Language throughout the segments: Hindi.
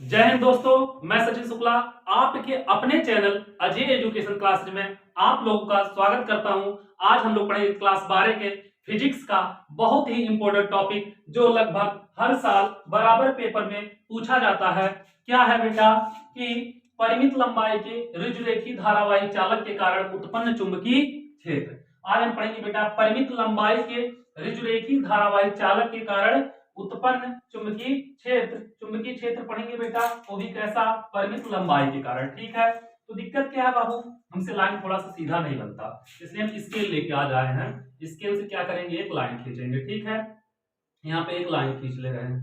जय हिंद दोस्तों, मैं सचिन शुक्ला आपके अपने चैनल अजय एजुकेशन क्लास में आप लोगों का स्वागत करता हूं। आज हम लोग पढ़ेंगे क्लास 12 के फिजिक्स का बहुत ही इंपॉर्टेंट टॉपिक जो लगभग हर साल बराबर पेपर में पूछा जाता है। क्या है बेटा कि परिमित लंबाई के ऋजुरेखी धारावाही चालक के कारण उत्पन्न चुंबकीय क्षेत्र। आज हम पढ़ेंगे बेटा परिमित लंबाई के ऋजुरेखी धारावाही चालक के कारण उत्पन्न चुंबकीय क्षेत्र। चुंबकीय क्षेत्र पढ़ेंगे बेटा, वो भी कैसा? परिमित लंबाई के कारण। ठीक है, तो दिक्कत क्या है बाबू, हमसे लाइन थोड़ा सा सीधा नहीं बनता, इसलिए हम स्केल लेके आ जाए हैं। स्केल से क्या करेंगे, एक लाइन खींचेंगे। ठीक है, यहाँ पे एक लाइन खींच ले रहे हैं।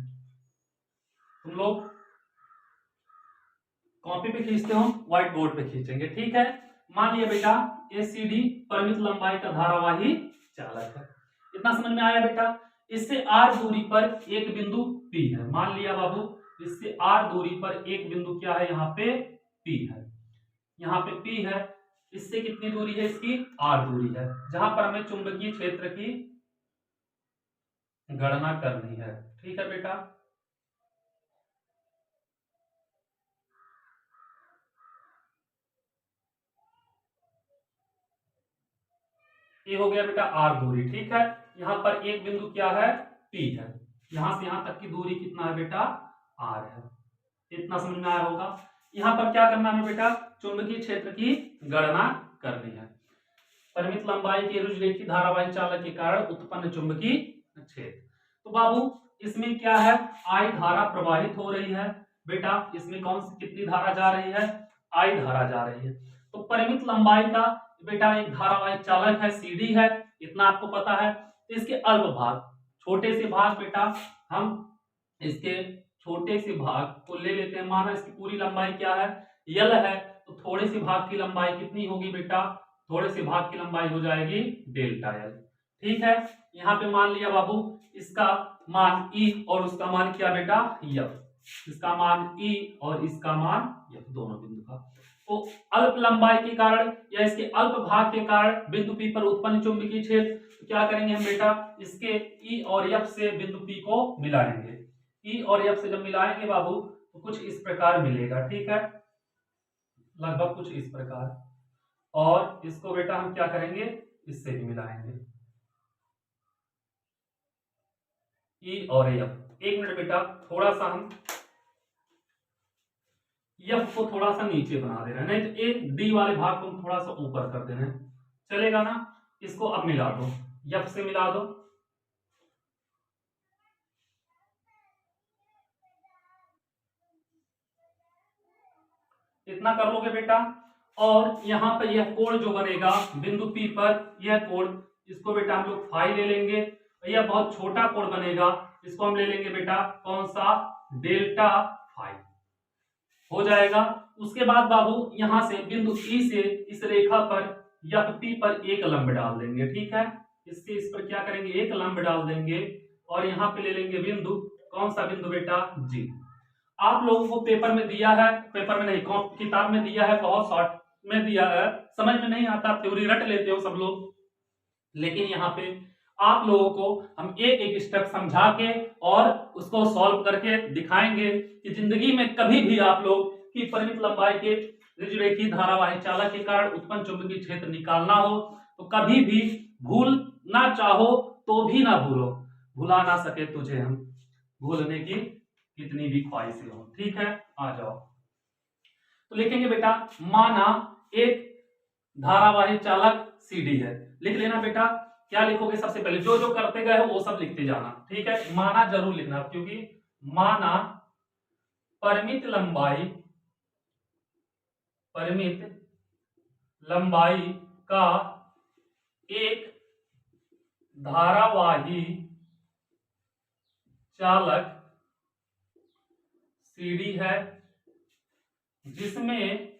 तुम लोग कॉपी पे खींचते हो, व्हाइट बोर्ड पे खींचेंगे। ठीक है, मान लिया बेटा एसीडी परिमित लंबाई का धारावाही चालक है। इतना समझ में आया बेटा? इससे आर दूरी पर एक बिंदु पी है। मान लिया बाबू, इससे आर दूरी पर एक बिंदु क्या है, यहाँ पे पी है। यहाँ पे पी है, इससे कितनी दूरी है, इसकी आर दूरी है, जहां पर हमें चुंबकीय क्षेत्र की गणना करनी है। ठीक है बेटा, ये हो गया बेटा आर दूरी। ठीक है, यहाँ पर एक बिंदु क्या है, पी है। यहां से यहां तक की दूरी कितना है बेटा, आर है। इतना समझ में आया होगा। यहाँ पर क्या करना है बेटा, चुंबकीय क्षेत्र की गणना करनी है। परिमित लंबाई के रुजरेखी धारावाही चालक के कारण उत्पन्न चुंबकीय क्षेत्र। तो बाबू इसमें क्या है, आई धारा प्रवाहित हो रही है। बेटा इसमें कौन सी कितनी धारा जा रही है, आई धारा जा रही है। तो परिमित लंबाई का बेटा एक धारावाही चालक है, सीडी है, इतना आपको पता है। तो इसके अल्प भाग, छोटे से भाग बेटा, हम इसके छोटे से भाग को ले लेते हैं। माना इसकी पूरी लंबाई क्या है, यल है, तो थोड़े से भाग की लंबाई कितनी होगी बेटा, थोड़े से भाग की लंबाई हो जाएगी डेल्टा यल। ठीक है, यहाँ पे मान लिया बाबू इसका मान ई और उसका मान क्या बेटा, यफ। इसका मान ई और इसका मान यफ, दोनों बिंदु का। तो अल्प लंबाई के कारण या इसके अल्प भाग के कारण बिंदु पी पर उत्पन्न चुंबकीय क्षेत्र, तो क्या करेंगे हम बेटा, इसके ई और एफ से बिंदु पी को मिलाएंगे। ई और एफ से जब मिलाएंगे बाबू तो कुछ इस प्रकार मिलेगा। ठीक है, लगभग कुछ इस प्रकार। और इसको बेटा हम क्या करेंगे, इससे भी मिलाएंगे, ई और एफ। एक मिनट बेटा, थोड़ा सा हम एफ को थोड़ा सा नीचे बना दे रहे हैं, नहीं तो एक डी वाले भाग को हम थोड़ा सा ऊपर कर दे रहे हैं, चलेगा ना? इसको अब मिला दो, एफ से मिला दो। इतना कर लोगे बेटा। और यहाँ पर यह कोण जो बनेगा बिंदु पी पर, यह कोण, इसको बेटा हम लोग फाई ले लेंगे। यह बहुत छोटा कोण बनेगा, इसको हम ले लेंगे बेटा कौन सा, डेल्टा फाई हो जाएगा। उसके बाद बाबू यहां से बिंदु ई से इस रेखा पर या पी पर एक लंब डाल देंगे। ठीक है, इससे इस पर क्या करेंगे, एक लंब डाल देंगे। और यहाँ पे ले लेंगे बिंदु, कौन सा बिंदु बेटा, जी। आप लोगों को पेपर में दिया है, पेपर में नहीं किताब में दिया है, बहुत शॉर्ट में दिया है, समझ में नहीं आता, थ्योरी रट लेते हो सब लोग। लेकिन यहाँ पे आप लोगों को हम एक एक स्टेप समझा के और उसको सॉल्व करके दिखाएंगे कि जिंदगी में कभी भी आप लोग की परिमित लंबाई के ऋजुरेखी धारावाही चालक के कारण उत्पन्न चुंबकीय क्षेत्र निकालना हो तो कभी भी भूल ना चाहो तो भी ना भूलो, भुला ना सके तुझे हम, भूलने की कितनी भी ख्वाहिशें हो। ठीक है, आ जाओ। तो लिखेंगे बेटा, माना एक धारावाही चालक सीडी है। लिख लेना बेटा, क्या लिखोगे, सबसे पहले जो जो करते गए हो वो सब लिखते जाना। ठीक है, माना जरूर लिखना, क्योंकि माना परिमित लंबाई, परिमित लंबाई का एक धारावाही चालक सीडी है जिसमें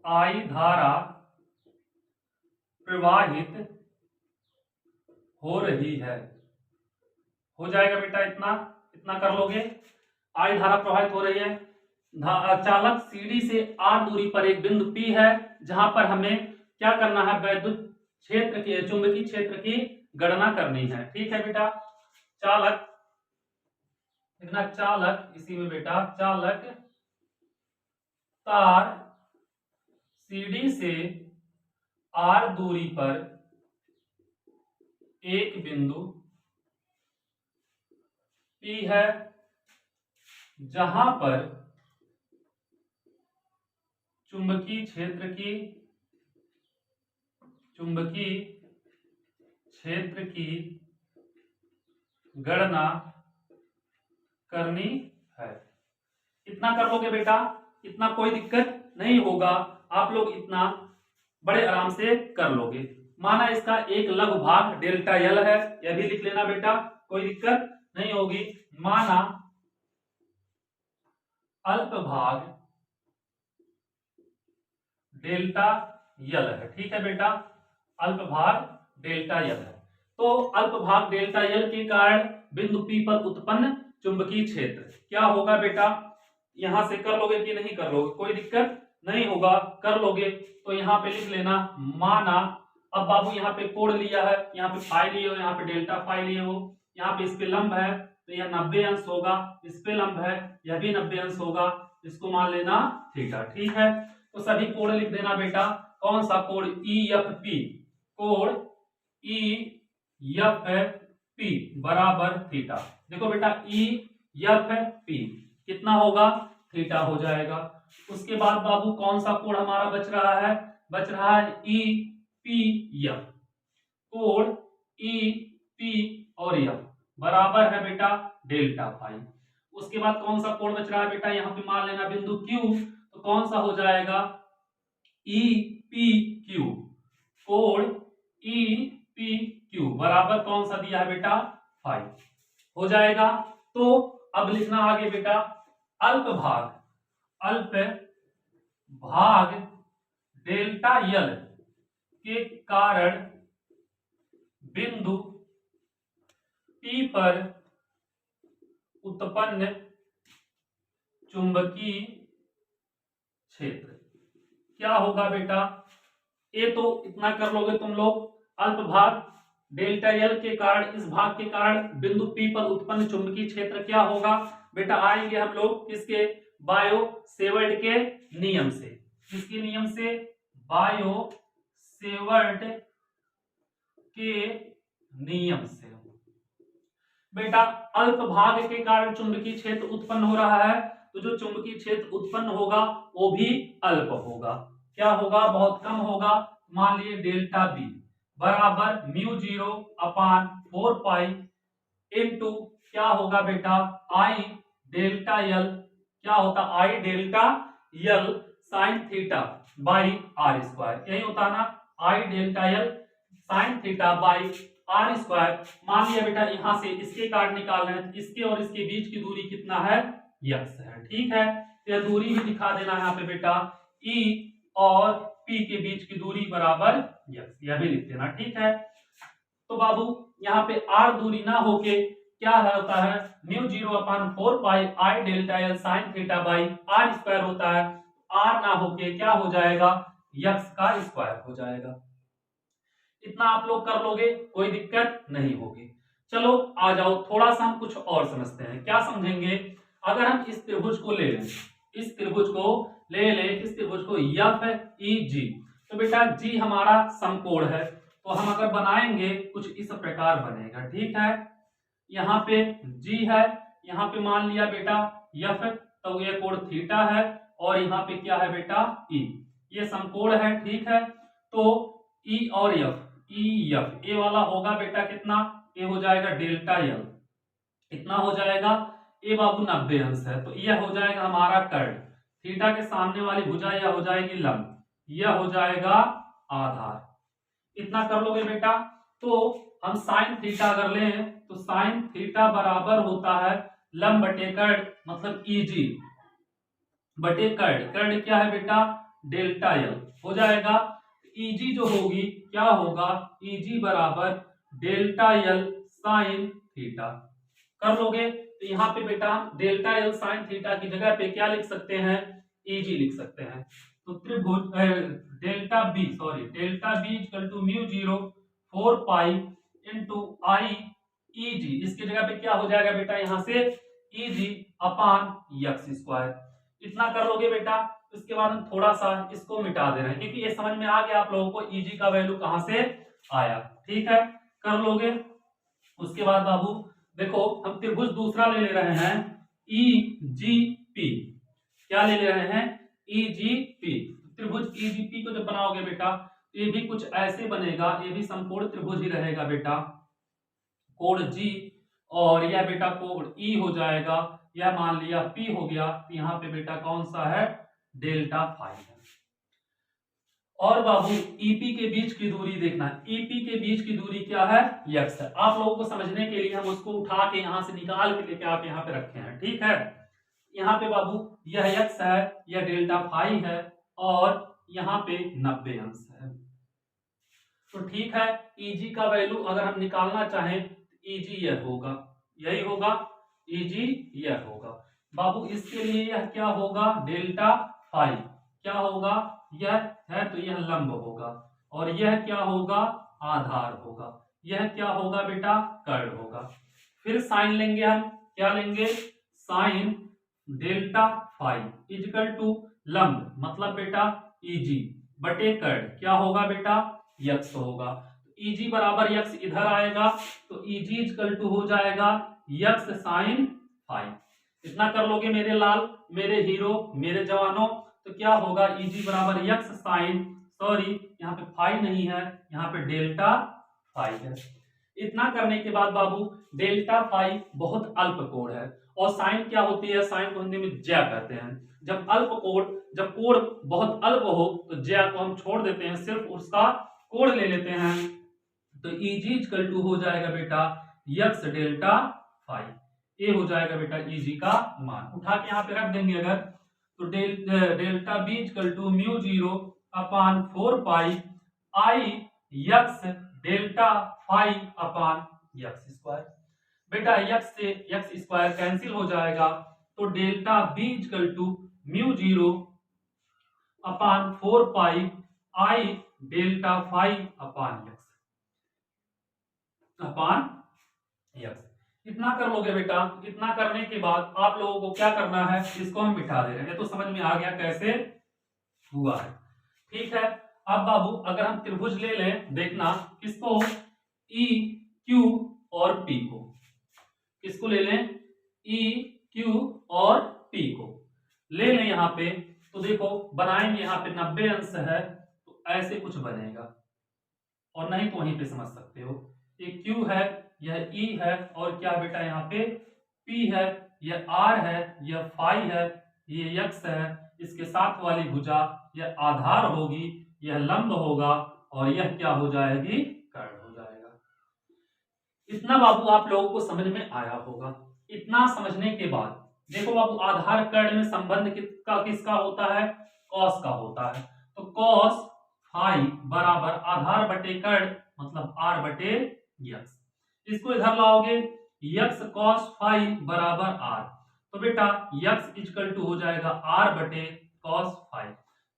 आई धारा प्रवाहित हो रही है। हो जाएगा बेटा, इतना इतना कर लोगे। आई धारा प्रवाहित हो रही है, चालक सीडी से आर दूरी पर एक बिंदु पी है, जहां पर हमें क्या करना है, वैद्युत क्षेत्र की, चुंबकीय क्षेत्र की गणना करनी है। ठीक है बेटा, चालक लिखना चालक, इसी में बेटा चालक तार सीडी से आर दूरी पर एक बिंदु P है, जहां पर चुंबकीय क्षेत्र की गणना करनी है। इतना कर लोगे बेटा, इतना कोई दिक्कत नहीं होगा, आप लोग इतना बड़े आराम से कर लोगे। माना इसका एक लघु भाग डेल्टा एल है, यह भी लिख लेना बेटा, कोई दिक्कत नहीं होगी। माना अल्प भाग डेल्टा यल है, ठीक है बेटा, अल्प भाग डेल्टा यल है। तो अल्प भाग डेल्टा यल के कारण बिंदु P पर उत्पन्न चुंबकीय क्षेत्र क्या होगा बेटा, यहां से कर लोगे कि नहीं कर लोगे, कोई दिक्कत नहीं होगा, कर लोगे। तो यहाँ पे लिख लेना, माना अब बाबू यहाँ पे कोण लिया है, यहाँ पे फाई लिए हो, यहाँ पे डेल्टा फाई लिए हो, यहाँ पे इस पे लंब है तो यह 90 अंश होगा, इस पे लंब है यह भी 90 अंश होगा, इसको मान लेना थीटा, ठीक है। तो सभी कोण लिख देना बेटा, कौन सा कोण, EFP, कोण EFP बराबर थीटा। देखो बेटा EFP कितना होगा, थीटा हो जाएगा। उसके बाद बाबू कौन सा कोण हमारा बच रहा है, बच रहा है EPF, कोण EP और F बराबर है बेटा डेल्टा फाई। उसके बाद कौन सा कोण बच रहा है बेटा, यहाँ पे मान लेना बिंदु Q, तो कौन सा हो जाएगा, EPQ, कोण EPQ बराबर कौन सा दिया है बेटा, फाई हो जाएगा। तो अब लिखना आगे बेटा, अल्प भाग डेल्टा यल के कारण बिंदु P पर उत्पन्न चुंबकीय क्षेत्र क्या होगा बेटा, ये तो इतना कर लोगे तुम लोग। अल्प भाग डेल्टा यल के कारण, इस भाग के कारण बिंदु P पर उत्पन्न चुंबकीय क्षेत्र क्या होगा बेटा, आएंगे हम लोग किसके, बायो सेवर्ट के नियम से। किसके नियम से, बायो सेवर्ट के नियम से। बेटा अल्प भाग के कारण चुंबकीय क्षेत्र उत्पन्न हो रहा है, तो जो चुंबकीय क्षेत्र उत्पन्न होगा वो भी अल्प होगा, क्या होगा, बहुत कम होगा। मान लिए डेल्टा बी बराबर μ0 अपान 4 पाई इंटू क्या होगा बेटा, आई डेल्टा यल, क्या होता I delta l sine theta by r square, यही होता ना, I delta l sine theta by r square. मान लिया बेटा यहां से इसके काट निकालना है, इसके और इसके बीच की दूरी कितना है, यक्स है, ठीक है। तो यह दूरी भी दिखा देना है यहाँ पे बेटा, E और P के बीच की दूरी बराबर यक्स, यह भी लिख देना, ठीक है। तो बाबू यहाँ पे r दूरी ना होके क्या होता है, μ0 upon 4 pi I delta l sine theta by r square होता है, r ना होके क्या हो जाएगा, यक्स का स्क्वायर हो जाएगा। इतना आप लोग कर लोगे, कोई दिक्कत नहीं होगी। चलो आ जाओ, थोड़ा सा हम कुछ और समझते हैं, क्या समझेंगे, अगर हम इस त्रिभुज को ले लें, इस त्रिभुज को ले ले, इस त्रिभुज को FEG, तो बेटा G हमारा समकोण है, तो हम अगर बनाएंगे कुछ इस प्रकार बनेगा, ठीक है। यहाँ पे G है, यहाँ पे मान लिया बेटा F, तो ये कोण थीटा है, और यहाँ पे क्या है बेटा E, ये समकोण है, ठीक है। तो E और F, EF, ए वाला होगा बेटा कितना, ये हो जाएगा डेल्टा यल, इतना हो जाएगा, ए बाबू 90 अंश है, तो यह हो जाएगा हमारा कर्ण, थीटा के सामने वाली भुजा यह हो जाएगी लंब, यह हो जाएगा आधार। इतना कर लोगे बेटा। तो हम साइन थीटा अगर लें तो साइन थीटा बराबर होता है लंब बटे कर्ण, मतलब EG बटे कर्ण, कर्ण क्या है बेटा डेल्टा यल हो जाएगा। EG जो होगी क्या होगा, EG बराबर डेल्टा यल साइन थीटा, कर लोगे। तो यहाँ पे बेटा डेल्टा यल साइन थीटा की जगह पे क्या लिख सकते हैं, EG लिख सकते हैं। तो त्रिभुज delta B equal to μ0 4 pi into I EG, इसकी जगह पे क्या हो जाएगा बेटा, यहाँ से Eg अपान यक्स स्क्वायर। इतना कर लोगे बेटा। उसके बाद हम थोड़ा सा इसको मिटा दे रहे हैं क्योंकि ये समझ में आ गया आप लोगों को Eg का वैल्यू कहां से आया। ठीक है, कर लोगे। उसके बाद बाबू देखो हम त्रिभुज दूसरा ले रहे हैं EGP। क्या ले रहे हैं? EGP। त्रिभुज EGP को जब बनाओगे बेटा ये भी कुछ ऐसे बनेगा, ये भी समकोण त्रिभुज ही रहेगा बेटा। कोण G और यह बेटा कोण E हो जाएगा, यह मान लिया P हो गया। यहाँ पे बेटा कौन सा है? डेल्टा फाई है। और बाबू ईपी के बीच की दूरी देखना। ईपी के बीच की दूरी क्या है? यक्स है। आप लोगों को समझने के लिए हम उसको उठा के यहां से निकाल के लेके आके यहाँ पे रखे हैं। ठीक है, यहाँ पे बाबू यह यक्स है, यह डेल्टा फाई है और यहाँ पे 90 अंश है। तो ठीक है, ईजी का वैल्यू अगर हम निकालना चाहें तो ईजी यह होगा, यही होगा, ईजी यह होगा बाबू। इसके लिए यह क्या होगा? डेल्टा फाई क्या होगा? यह है तो यह लंब होगा और यह क्या होगा? आधार होगा। यह क्या होगा बेटा? कर्ण होगा। फिर साइन लेंगे हम, क्या लेंगे? Sine delta phi equal to लंब मतलब बेटा ईजी बटे कर्ण क्या होगा बेटा? यक्स होगा। ईजी बराबर यक्स इधर आएगा तो ईजी इजकल टू हो जाएगा यक्स साइन फाई। इतना कर लोगे मेरे लाल, मेरे हीरो, मेरे जवानों। तो क्या होगा? Eg बराबर यक्स साइन, सॉरी यहाँ पे फाई नहीं है, यहाँ पे डेल्टा फाई है। इतना करने के बाद बाबू डेल्टा फाई बहुत अल्प कोण है और साइन क्या होती है? साइन को हिंदी में ज्या कहते हैं। जब अल्प कोण, जब कोण बहुत अल्प हो तो ज्या को हम छोड़ देते हैं, सिर्फ उसका कोण ले लेते हैं। तो Eg इक्वल टू हो जाएगा बेटा यक्स डेल्टा फाई। ये हो जाएगा बेटा Eg का मान। उठा के यहाँ पे रख देंगे अगर तो delta B equal to mu 0 upon 4 pi I x delta phi upon x square. बेटा यक्स से यक्स स्क्वायर कैंसिल हो जाएगा तो delta B equal to mu 0 upon 4 pi I delta phi upon x upon x. इतना कर लोगे बेटा। इतना करने के बाद आप लोगों को क्या करना है? इसको हम मिटा दे रहे हैं। तो समझ में आ गया कैसे हुआ है। ठीक है, अब बाबू अगर हम त्रिभुज ले लें, देखना किसको? ई क्यू और पी को। किसको ले लें? ई क्यू और पी को ले लें यहाँ पे। तो देखो बनाएंगे यहाँ पे 90 अंश है तो ऐसे कुछ बनेगा और नहीं तो वहीं पे समझ सकते हो। ये क्यू है, यह ई है और क्या बेटा यहाँ पे पी है, यह आर है, यह फाई है, ये यक्स है, इसके साथ वाली भुजा यह आधार होगी, यह लंब होगा और यह क्या हो जाएगी? कर्ण हो जाएगा। इतना बाबू आप लोगों को समझ में आया होगा। इतना समझने के बाद देखो बाबू आधार कर्ण में संबंध किसका होता है? कॉस का होता है। तो कॉस फाई बराबर आधार बटे कर्ण मतलब आर बटे यक्स। इसको इधर लाओगे यक्स कॉस फाई बराबर आर। तो बेटा यक्स इक्वल टू हो जाएगा आर बटे कॉस फाई।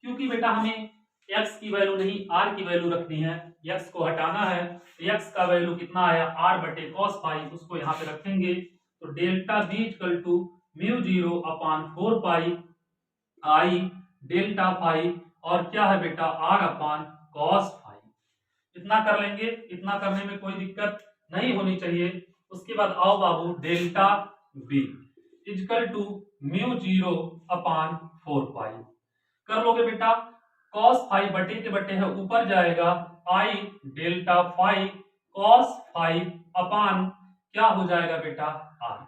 क्योंकि बेटा हमें एक्स की वैल्यू नहीं आर की वैल्यू रखनी है, एक्स को हटाना है। एक्स का वैल्यू कितना आया? आर बटे कॉस फाई, उसको यहाँ पे रखेंगे। तो delta B equal to mu 0 upon 4 pi I delta phi और क्या है बेटा? R upon cos phi. इतना कर लेंगे। इतना करने में कोई दिक्कत नहीं होनी चाहिए। उसके बाद आओ बाबू delta B equal to mu 0 upon 4 pi कर लोगे बेटा। कॉस फाई बटे के बटे है ऊपर जाएगा, आई डेल्टा फाई कॉस फाई अपान क्या हो जाएगा बेटा? आर।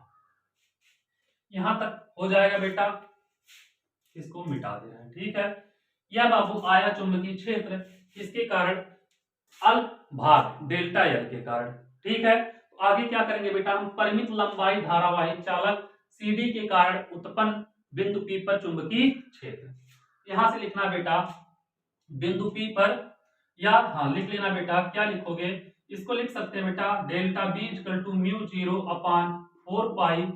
यहां तक हो जाएगा बेटा। इसको मिटा दे रहे हैं। ठीक है, यह बाबू आया चुंबकीय क्षेत्र, इसके कारण अल्प भाग डेल्टा एल के कारण। ठीक है, तो आगे क्या करेंगे बेटा? हम परिमित लंबाई धारावाही चालक सीडी के कारण उत्पन्न बिंदु पी पर चुंबकीय क्षेत्र। यहां से लिखना बेटा बिंदु पी पर, या हाँ लिख लेना बेटा। क्या लिखोगे? इसको लिख सकते हैं बेटा delta B equal to mu 0 upon 4 pi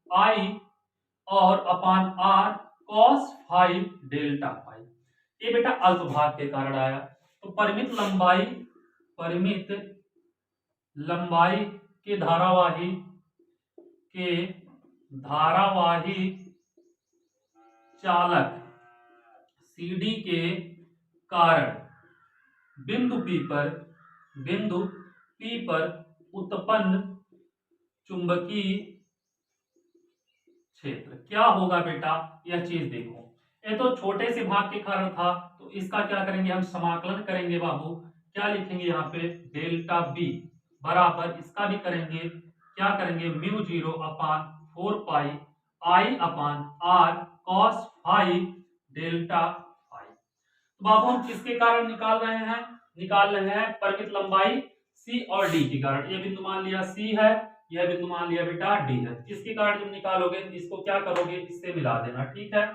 I और upon are cos phi delta phi. ये बेटा अल्प भाग के कारण आया। तो परिमित लंबाई के धारावाही के धारावाही चालक CD के कारण बिंदु P पर उत्पन्न चुंबकीय क्षेत्र क्या होगा बेटा, यह चीज देखो। ये तो छोटे से भाग के कारण था, तो इसका क्या करेंगे हम, समाकलन करेंगे बाबू। क्या लिखेंगे यहाँ पे, डेल्टा बी बराबर, इसका भी करेंगे, क्या करेंगे, mu 0 upon 4 pi I upon are cos phi delta phi. तो बाबू हम किसके कारण निकाल रहे हैं परिमित लंबाई सी और डी के कारण। ये बिंदु मान लिया सी है, यह बिंदु मान लिया बेटा डी है। इसके कारण जब निकालोगे इसको क्या करोगे, इससे मिला देना, ठीक है।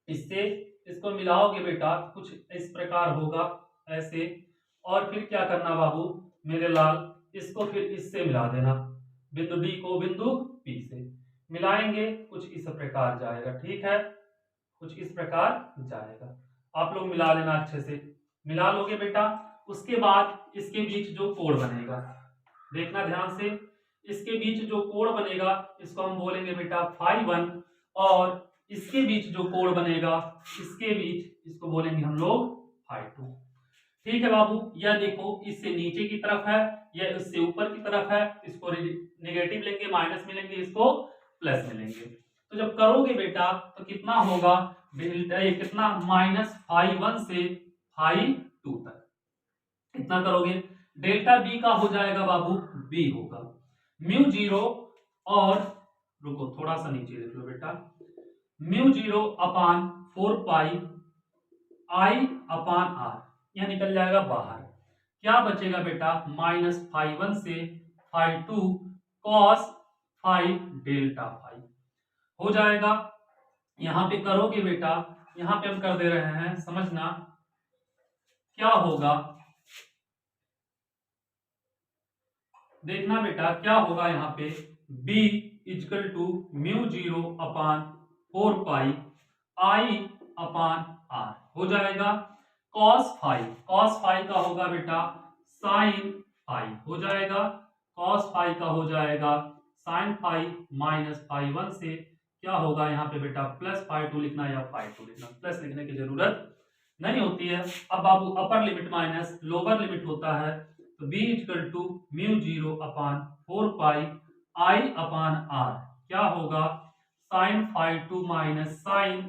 इससे इसको मिलाओगे बेटा, कुछ इस प्रकार होगा ऐसे, और फिर क्या करना बाबू मेरे लाल, इसको फिर इससे मिला देना, बिंदु डी को बिंदु पी से मिलाएंगे, कुछ इस प्रकार जाएगा, ठीक है, कुछ इस प्रकार जाएगा। आप लोग मिला लेना, अच्छे से मिला लोगे बेटा। उसके बाद इसके बीच जो कोण बनेगा, देखना ध्यान से, इसके बीच जो कोण बनेगा इसको हम बोलेंगे बेटा फाई 1, और इसके बीच जो कोण बनेगा इसके बीच इसको बोलेंगे हम लोग फाई 2। ठीक है बाबू, यह देखो इससे नीचे की तरफ है, यह इससे ऊपर की तरफ है, इसको नेगेटिव लेंगे, माइनस में लेंगे, इसको प्लस में लेंगे। तो जब करोगे बेटा तो कितना होगा, कितना माइनस फाई 1 से फाई 2 तक कितना करोगे, डेल्टा बी का हो जाएगा बाबू बी होगा म्यू 0, और रुको थोड़ा सा नीचे देख लो बेटा, mu 0 upon 4 pi I upon are, यह निकल जाएगा बाहर। क्या बचेगा बेटा, माइनस फाई 1 से phi 2 cos phi delta phi हो जाएगा। यहां पे करोगे बेटा, यहां पे हम कर दे रहे हैं, समझना क्या होगा, देखना बेटा क्या होगा यहाँ पे, b equal to mu 0 upon 4 pi I upon R हो जाएगा। कॉस फाई का होगा बेटा साइन फाई हो जाएगा, कॉस फाई का हो जाएगा साइन फाई माइनस फाई 1 से क्या होगा यहाँ पे बेटा प्लस फाई 2 लिखना या फाई 2 लिखना, प्लस लिखने की जरूरत नहीं होती है। अब बाबू upper limit minus lower limit होता है, तो b equal to mu 0 upon 4 pi I upon r क्या होगा, sine phi 2 minus sine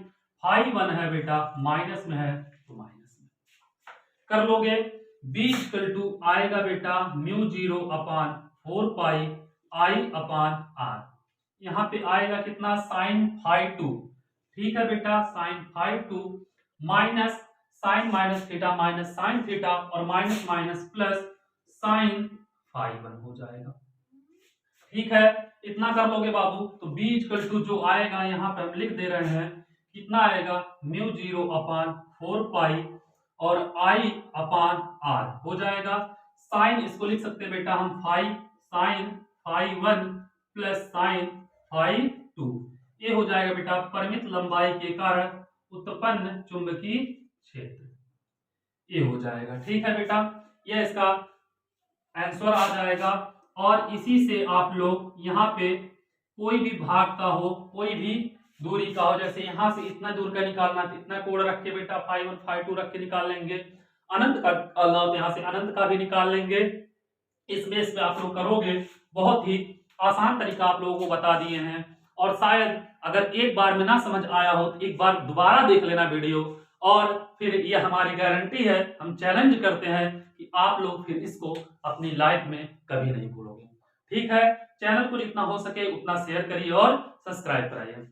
phi 1 है बेटा, माइनस में है तो माइनस में कर लोगे। b इक्वल टू आएगा बेटा mu 0 upon 4 pi I upon are, यहाँ पे आएगा कितना साइन फाई 2, ठीक है बेटा, sine phi 2 minus sine minus theta minus sine theta और minus minus plus sine phi 1 हो जाएगा, ठीक है। इतना कर लोगे बाबू, तो b इक्वल टू जो आएगा यहाँ पे हम लिख दे रहे हैं, कितना आएगा म्यू 0 अपान 4 पाई और i अपान r हो जाएगा। साइन इसको लिख सकते हैं बेटा हम phi sine phi 1 plus sine phi 2, ये हो जाएगा बेटा परिमित लंबाई के कारण उत्पन्न चुंबकीय क्षेत्र, ये हो जाएगा, ठीक है बेटा, ये इसका आंसर आ जाएगा। और इसी से आप लोग यहाँ पे कोई भी भाग का हो, कोई भी दूरी का हो, जैसे यहाँ से इतना दूर का निकालना है, इतना कोण रख के बेटा फाई 1 फाई 2 रख के निकाल लेंगे, अनंत का निकालना हो तो यहाँ से अनंत का भी निकाल लेंगे। इस बेस पे आप लोग करोगे, बहुत ही आसान तरीका आप लोगों को बता दिए हैं। और शायद अगर एक बार में ना समझ आया हो तो एक बार दोबारा देख लेना वीडियो, और फिर ये हमारी गारंटी है, हम चैलेंज करते हैं कि आप लोग फिर इसको अपनी लाइफ में कभी नहीं भूलोगे, ठीक है। चैनल को जितना हो सके उतना शेयर करिए और सब्सक्राइब कराइए।